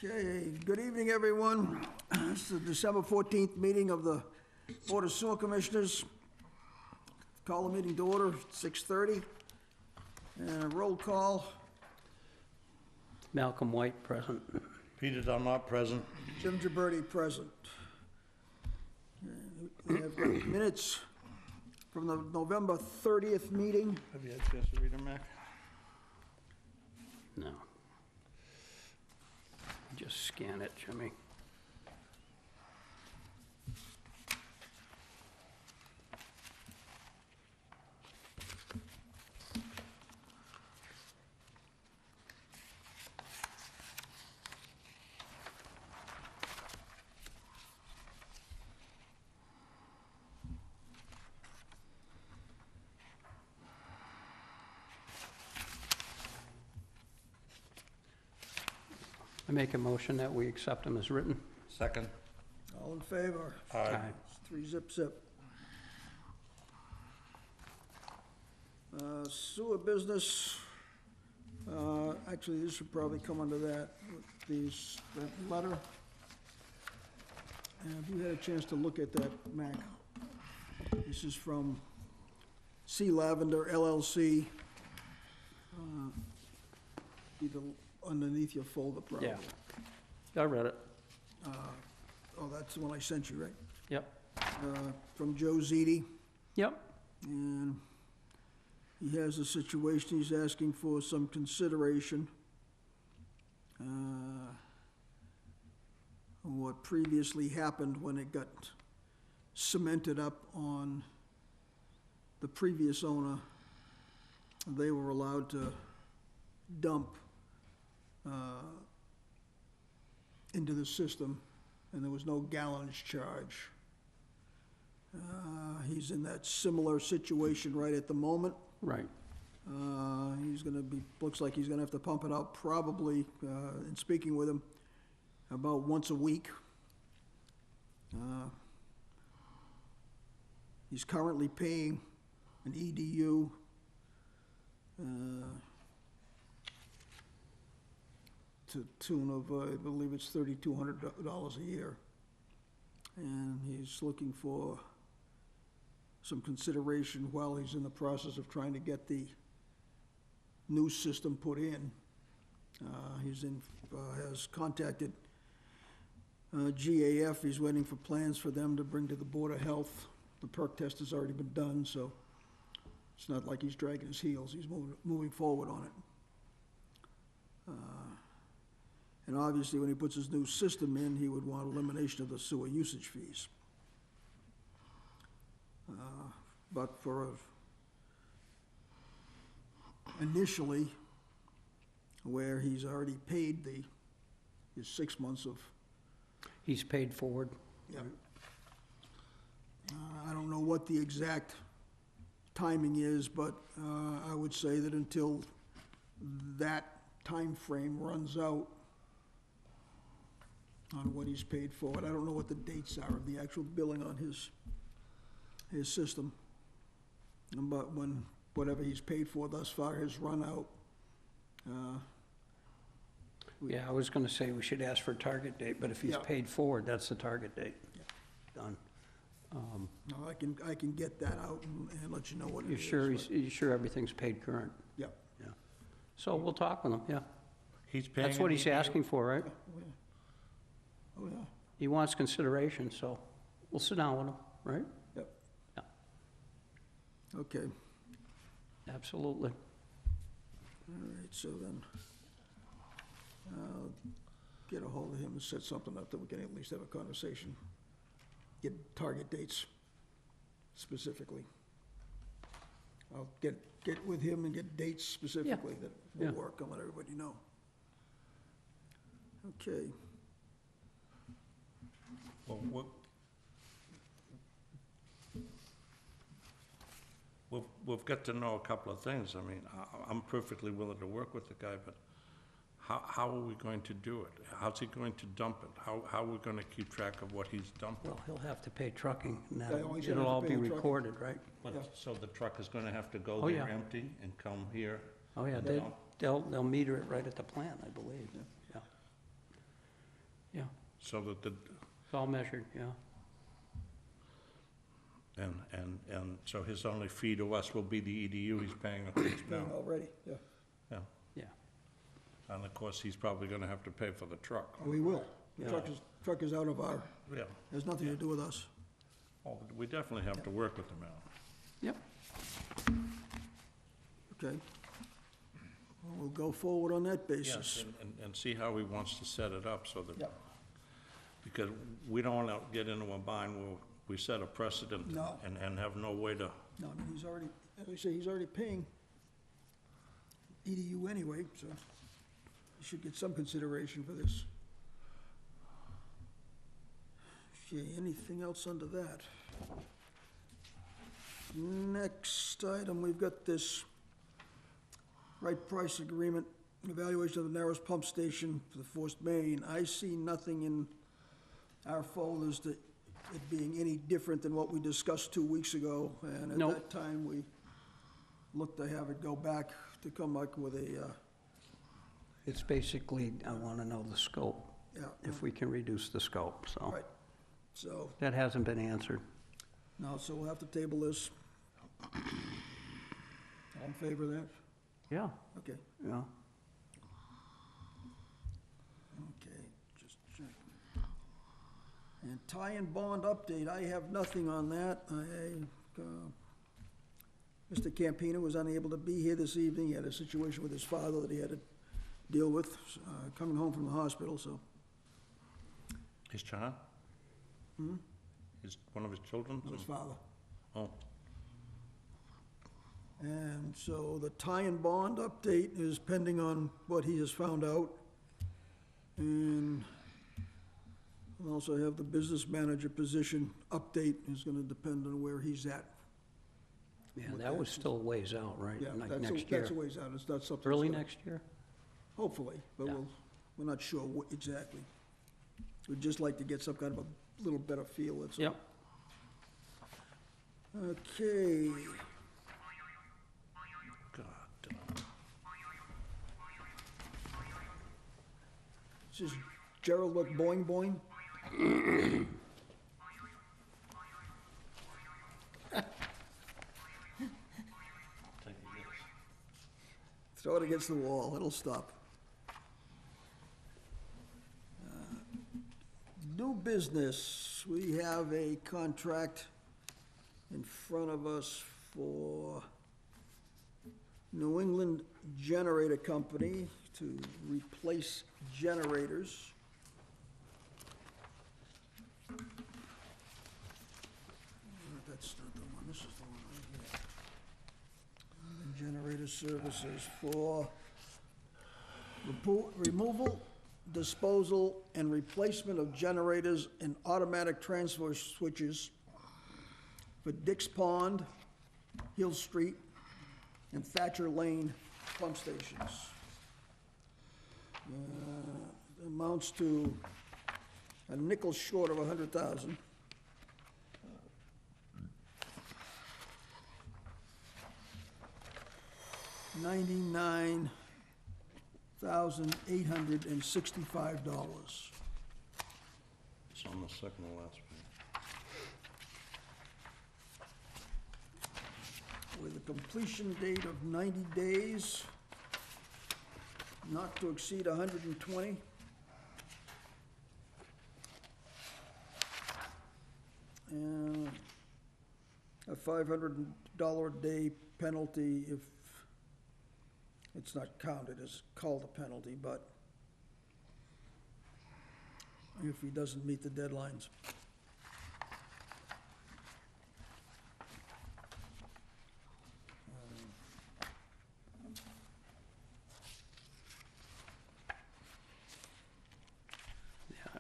Okay, good evening, everyone. This is the December 14th meeting of the Board of Sewer Commissioners. Call the meeting to order, 6:30. And a roll call, Malcolm White, present. Peter Dunlop, present. Jim Gibberti present. We have got minutes from the November 30th meeting. Have you had a chance to read them, Mac? No. Just scan it, Jimmy. I make a motion that we accept them as written. Second. All in favor? Aye. It's 3-0. Sewer business, actually, this should probably come under that, that letter. Have you had a chance to look at that, Mac? This is from Sea Lavender LLC. Either underneath your folder, probably. Yeah. I read it. Oh, that's the one I sent you, right? Yep. From Joe Ziti. Yep. And he has a situation, he's asking for some consideration. What previously happened when it got cemented up on the previous owner, they were allowed to dump into the system, and there was no gallonage charge. He's in that similar situation right at the moment. Right. He's gonna be, looks like he's gonna have to pump it out probably, in speaking with him, about once a week. He's currently paying an EDU, to the tune of, I believe it's $3,200 a year. And he's looking for some consideration while he's in the process of trying to get the new system put in. Has contacted GAF. He's waiting for plans for them to bring to the Board of Health. The perk test has already been done, so it's not like he's dragging his heels. He's moving forward on it. And obviously, when he puts his new system in, he would want elimination of the sewer usage fees. But initially, where he's already paid his 6 months of. He's paid forward. Yep. I don't know what the exact timing is, but I would say that until that time frame runs out on what he's paid forward, I don't know what the dates are of the actual billing on his system. But when whatever he's paid for thus far has run out. Yeah, I was gonna say we should ask for a target date, but if he's Yeah. paid forward, that's the target date. Yeah. Done. No, I can get that out and let you know what it You is. sure, but- you sure everything's paid current? Yep. Yeah. So we'll talk with him, yeah. He's paying. That's what he's asking for, right? Oh, yeah. Oh, yeah. He wants consideration, so we'll sit down with him, right? Yep. Yeah. Okay. Absolutely. All right, so then, I'll get a hold of him and set something up that we can at least have a conversation. Get target dates specifically. I'll get with him and get dates specifically that will Yeah. work and let everybody know. Okay. Well, we've got to know a couple of things. I mean, I'm perfectly willing to work with the guy, but how are we going to do it? How's he going to dump it? How are we gonna keep track of what he's dumping? Well, he'll have to pay trucking, and Yeah, well, he's gonna it'll all have to be pay trucking. recorded, right? Yeah. So the truck is gonna have to go Oh, there yeah. empty and come here? Oh, yeah, Yeah. they'll meter it right at the plant, I believe, yeah. Yeah, so that the, it's all measured, yeah. and so his only fee to us will be the EDU he's paying us now. Already, yeah. Yeah, Yeah, and of course, he's probably gonna have to pay for the truck. We will. The Yeah. truck is out of our, Yeah, has nothing to do with us. oh, we definitely have to work with him now. yep, Okay. Well, we'll go forward on that Yes, basis. and see how he wants to set it up so that, Yep. because we don't wanna get into a bind where we set a precedent No. and have no way to, No, I mean, he's already, as I say, he's already paying EDU anyway, so he should get some consideration for this. Okay, anything else under that? Next item, we've got this right price agreement, evaluation of the Narrows Pump Station for the forced main. I see nothing in our folders that it being any different than what we discussed 2 weeks ago. And at Nope. that time, we looked to have it go back to come back with a, it's basically, I wanna know the scope, yeah, if we can reduce the scope, so. right. So, That hasn't been answered. no, so we'll have to table this. All in favor of that? Yeah, Okay, yeah. okay, just check. And tie-in bond update, I have nothing on that. Mr. Campina was unable to be here this evening. He had a situation with his father that he had to deal with, coming home from the hospital, so. his child? His, one of his children? His father. Oh, And so the tie-in bond update is pending on what he has found out. And we'll also have the business manager position update is gonna depend on where he's at. Yeah, that was still a ways out, right? Yeah, Like that's, next year. that's a ways out, it's not something. Early that's gonna- next year? Hopefully, but Yeah. we're not sure what exactly. We'd just like to get some kind of a little better feel, that's all. Yep. Okay, God. this is Gerald with Boing Boing. Throw it against the wall, it'll stop. New business, we have a contract in front of us for New England Generator Company to replace generators. That's not the one, this is the one right here. Generator services for removal, disposal, and replacement of generators and automatic transfer switches for Dix Pond, Hill Street, and Thatcher Lane pump stations. Amounts to a nickel short of 100,000. $99,865. It's on the second to last page. With a completion date of 90 days, not to exceed 120. And a $500 a day penalty if it's not counted as called a penalty, but if he doesn't meet the deadlines.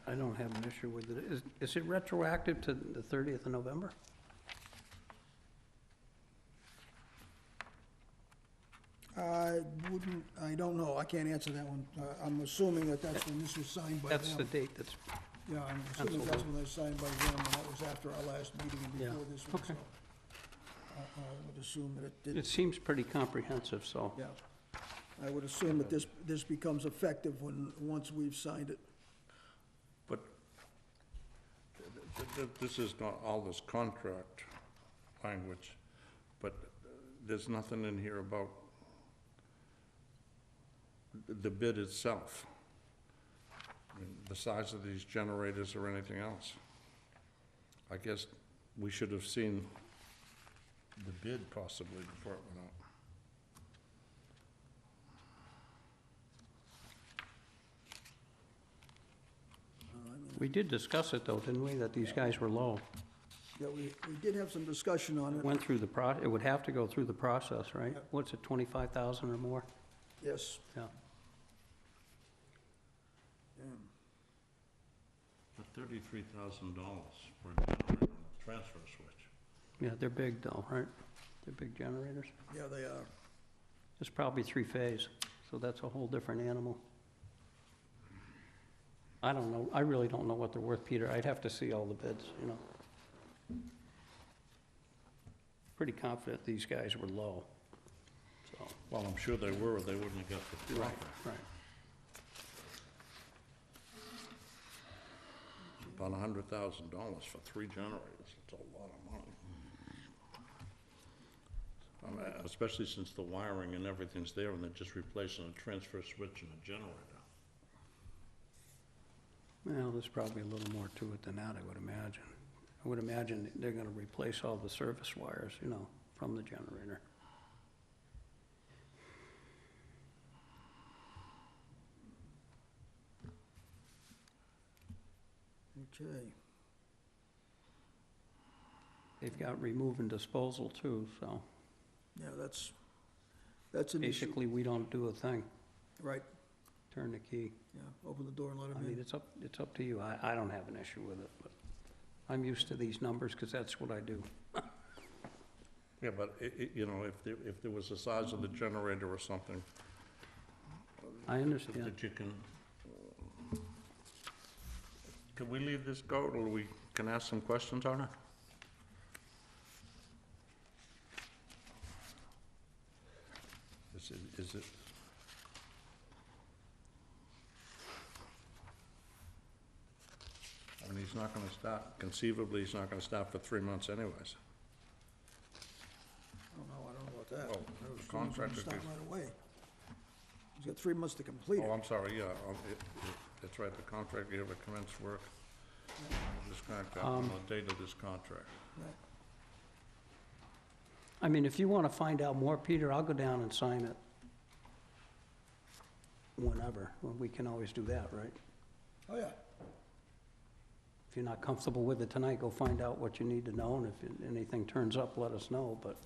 I don't have an issue with it. Is it retroactive to the 30th of November? I don't know, I can't answer that one. I'm assuming that that's when this was signed by them. That's the date that's, Yeah, I'm assuming that's when they signed by them, and that was after our last meeting and Yeah, before this one, so. okay. I would assume that it did, it seems pretty comprehensive, so. yeah. I would assume that this becomes effective once we've signed it. This is not all this contract language, but there's nothing in here about the bid itself. I mean, the size of these generators or anything else. I guess we should have seen the bid possibly before it went out. We did discuss it though, didn't we, that these guys were low? Yeah, we did have some discussion on it. Went through the it would have to go through the process, right? Yep. What's it, 25,000 or more? Yes. Yeah. For $33,000 for a generator and a transfer switch. Yeah, they're big though, right? They're big generators. Yeah, they are. It's probably three-phase, so that's a whole different animal. I don't know, I really don't know what they're worth, Peter. I'd have to see all the bids, you know. Pretty confident these guys were low, so. Well, I'm sure they were, or they wouldn't have got the Right, contract. right. About $100,000 for 3 generators, it's a lot of money. Especially since the wiring and everything's there and they're just replacing a transfer switch and a generator. Well, there's probably a little more to it than that, I would imagine. I would imagine they're gonna replace all the service wires, you know, from the generator. Okay. They've got remove and disposal too, so Yeah, that's an issue. basically, we don't do a thing. Right, Turn the key. yeah, open the door and let I them mean, in. it's up to you. I don't have an issue with it, but I'm used to these numbers because that's what I do. Yeah, but you know, if there was the size of the generator or something, I understand. that you can we leave this go, or we can ask some questions on it? Is it? I mean, he's not gonna start, conceivably, he's not gonna start for 3 months anyways. I don't know about that. Well, I was the assuming he's gonna contractor start gives- right away. He's got 3 months to complete Oh, it. I'm sorry, yeah, that's right, the contract, you have to commence work. This contract, on the date of this contract. Right. I mean, if you want to find out more, Peter, I'll go down and sign it whenever. Well, we can always do that, right? Oh, yeah. If you're not comfortable with it tonight, go find out what you need to know, and if anything turns up, let us know, but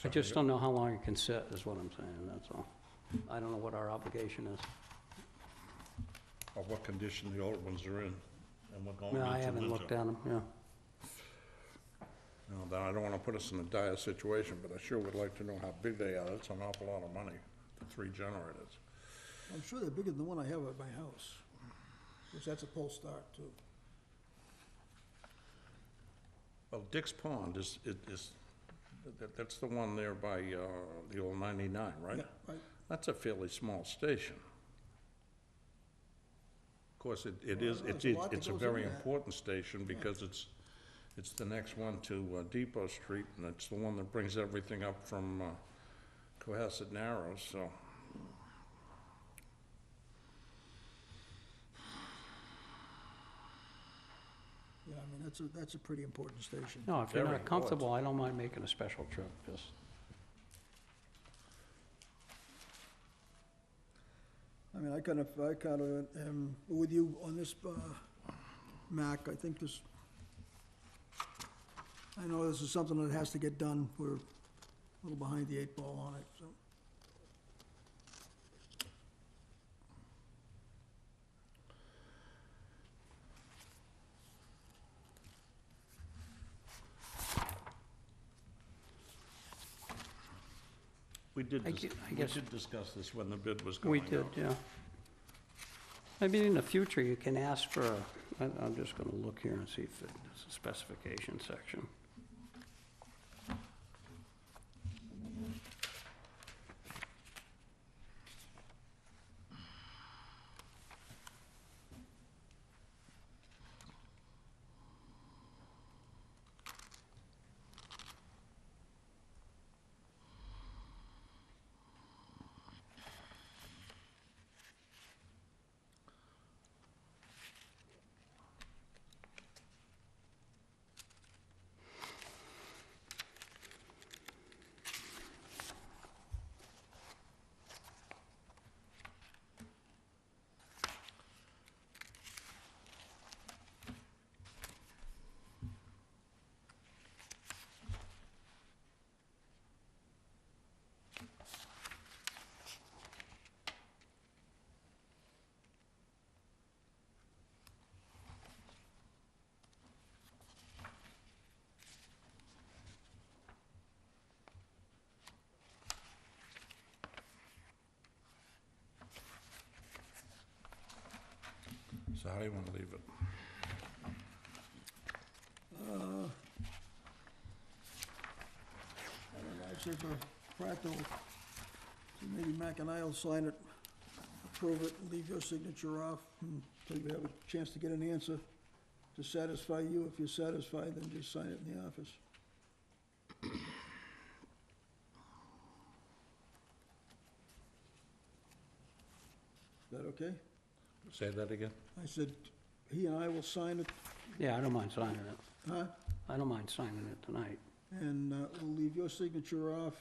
I just don't know how long it can sit, is what I'm saying, that's all. I don't know what our obligation is. Or what condition the old ones are in, and we're going into No, winter. I haven't looked at them, yeah. You know, then I don't wanna put us in a dire situation, but I sure would like to know how big they are. That's an awful lot of money for 3 generators. I'm sure they're bigger than the one I have at my house. Because that's a pole start, too. Well, Dick's Pond is, that's the one there by, the old 99, right? Yeah, right. That's a fairly small station. Of course, it Well, is, there's a lot that it's a goes very into that. important station because it's the next one to Depot Street, and it's the one that brings everything up from Cohasset Narrows, so. Yeah, I mean, that's a pretty important station. No, if you're Very not comfortable, I don't mind making a special trip, just. I mean, I kind of am with you on this, Mac. I think this, I know this is something that has to get done. We're a little behind the 8 ball on it, so. We did, I dis- gue- I we guess- did discuss this when the bid was We going out. did, yeah. Maybe in the future, you can ask for I'm just gonna look here and see if it's a specification section. So how do you want to leave it? I don't know, I'd say for practical, so maybe Mac and I'll sign it, approve it, leave your signature off, until you have a chance to get an answer to satisfy you. If you're satisfied, then just sign it in the office. Is that okay? Say that again? I said, he and I will sign it, Yeah, I don't mind signing it. huh? I don't mind signing it tonight. And we'll leave your signature off,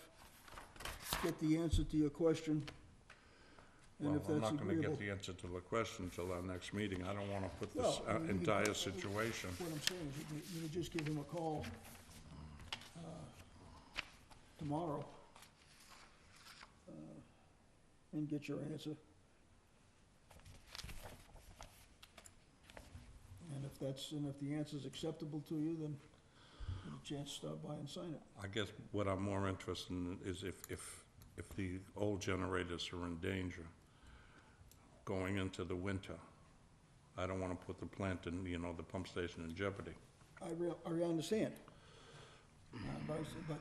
get the answer to your question. And Well, if I'm that's not gonna agreeable. get the answer to the question till our next meeting. I don't wanna put this Well, I mean, you can- entire situation. What I'm saying is you can just give him a call tomorrow and get your answer. And if the answer's acceptable to you, then you have a chance to stop by and sign it. I guess what I'm more interested in is if the old generators are in danger going into the winter. I don't wanna put the plant and, the pump station in jeopardy. I understand. But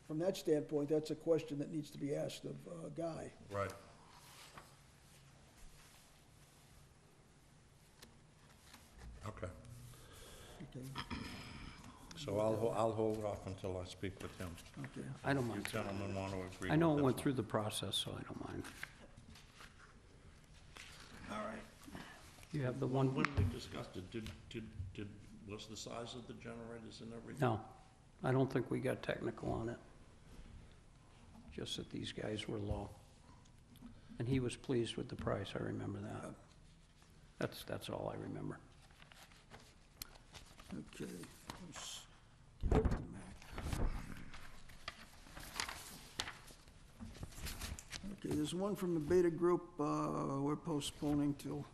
from that standpoint, that's a question that needs to be asked of Guy. Right. Okay, Okay, so I'll hold off until I speak with him. okay. You I don't mind. gentlemen want to agree? I know with it that? went through the process, so I don't mind. All right. You have the one, When we discussed it, was the size of the generators and everything? no, I don't think we got technical on it. Just that these guys were low. And he was pleased with the price, I remember that. That's all I remember. Okay, let's give it to Mac. Okay, there's one from the Beta Group, we're postponing till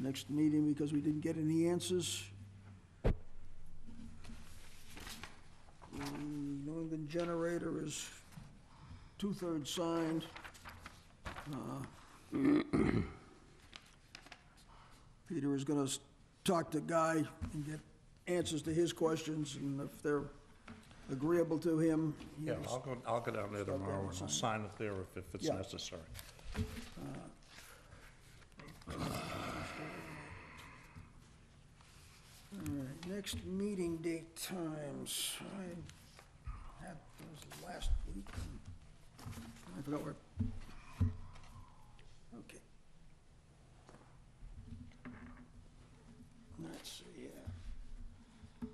next meeting because we didn't get any answers. The New England generator is 2/3 signed. Peter is gonna talk to Guy and get answers to his questions, and if they're agreeable to him, he Yeah, will I'll go down there down tomorrow and and I'll sign sign it there if it's Yeah. necessary. All right, next meeting date times. I had those last week. I forgot where. Okay. Let's see, yeah.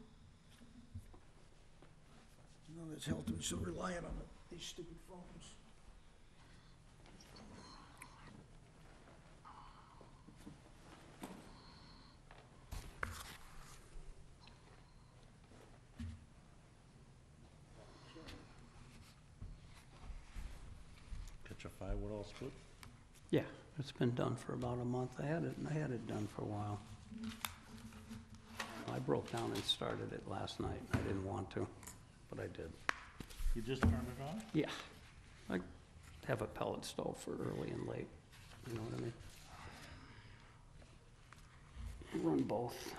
You know, this health is so reliant on these stupid phones. Catch a firewood split? Yeah, it's been done for about a month. I had it done for a while. I broke down and started it last night. I didn't want to, but I did. You just turned it on? Yeah, I have a pellet stove for early and late, you know what I mean? Run both.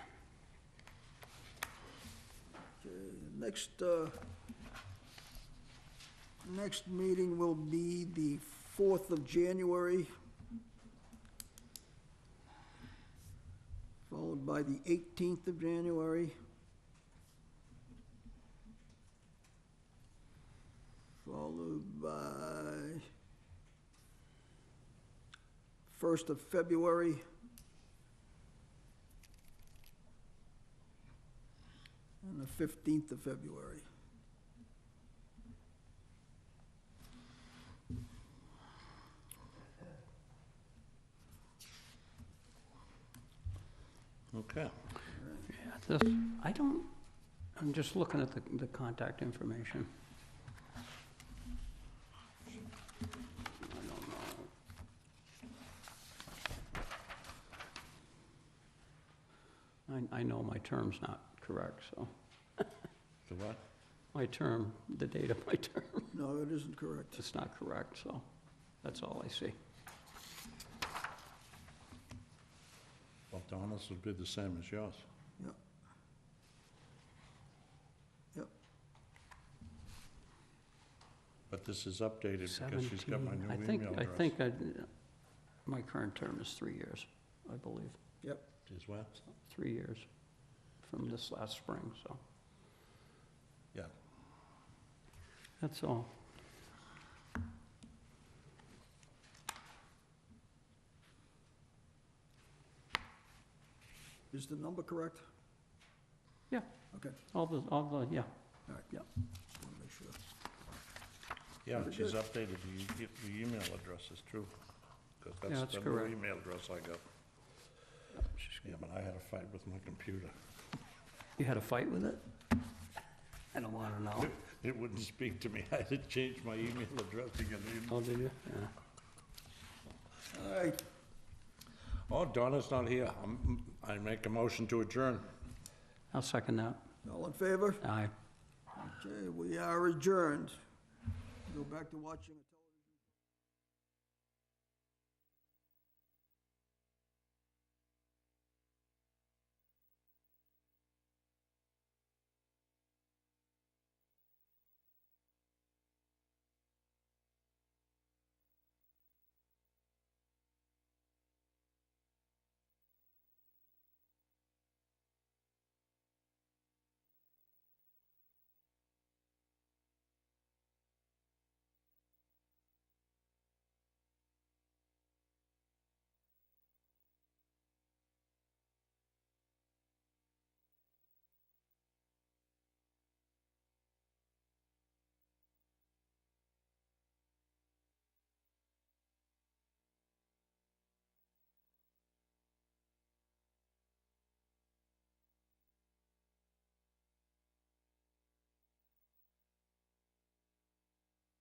Okay, next meeting will be the 4th of January, followed by the 18th of January, followed by 1st of February, and the 15th of February. Okay. Yeah, I'm just looking at the contact information. I don't know. I know my term's not correct, so, The what? the date of my term, No, it isn't correct. it's not correct, so that's all I see. Donna's would be the same as yours. Yep. Yep. But this is updated because she's got my 17. new I think, email I address. think my current term is 3 years, I believe. Yep. Is what? 3 years from this last spring, so Yeah. that's all. Is the number correct? Yeah. Okay, All the, yeah. all right. Yep. Just want to make sure. Yeah, Very she's good. updated the email address is true. 'Cause Yeah, that's the new correct. email address I got. She's Yeah, but I had a fight with my computer. You had a fight with it? I don't want to know. It wouldn't speak to me. I had to change my email address to get an email. Oh, did you? Yeah. All right, Oh, Donna's not here. I make a motion to adjourn. I'll second that. all in favor? Aye. Okay, we are adjourned. Go back to watching.